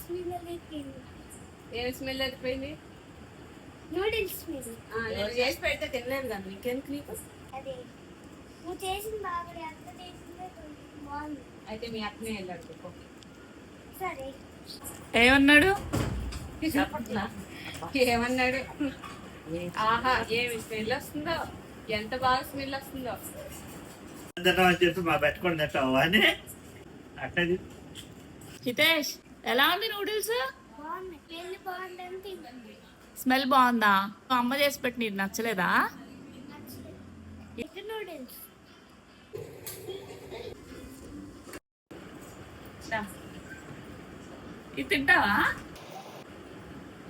Smell అయిపోయింది. ఏం smell అయిపోయింది? Noodles smell. నేను చేసి పెడితే తినలేదు కదా, ఇంకెందుకు నీకు? అదే నువ్వు చేసిన బాగా ఎంత చేసిందో బాగుంది. అయితే మీ అక్కనే వెళ్ళాడు. సరే ఏమన్నాడు? ఏమన్నాడు? ఆహా, ఏమి స్మెల్ వస్తుందో, ఎంత బాగా స్మెల్ వస్తుందో. అని చెప్పి మా పెట్టుకొని తింటావు అని అట్టది. హితేష్, ఎలా ఉంది నూడిల్స్? బాగుంది. పెళ్ళి బాగుందని తింటుంది. స్మెల్ బాగుందా? అమ్మ చేసి పెట్టి నీకు నచ్చలేదా? Egg noodles. ఇది తింటావా?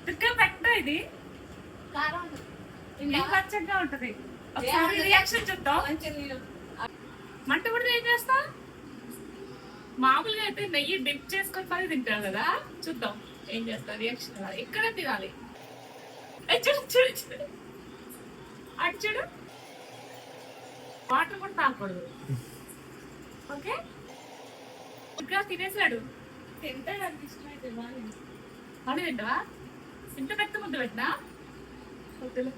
తిక్క పెట్ట ఇది కారం పచ్చగా ఉంటది. ఒకసారి రియాక్షన్ చూద్దాం. మంట కూడా ఏం చేస్తా? మామూలుగా అయితే నెయ్యి డిప్ చేసుకొని పని తింటారు కదా, చూద్దాం ఏం చేస్తా రియాక్షన్. ఇక్కడే తినాలి. చూడు చూడు చూడు, అటు చూడు. వాటర్ కూడా తాగకూడదు. ఓకే, ఇంకా తినేసాడు. తింటాడు, అంత ఇష్టమైతే బాగా తింటావా? ఇంత పెద్ద ముద్ద పెట్టినా వద్దులే.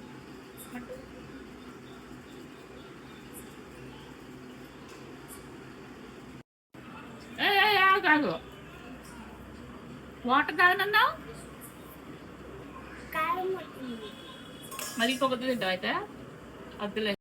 కాదు, వాటర్ తాగనన్నావు, కారం పట్టింది. మరి ఇంకొక తింటావు అయితే వద్దులే.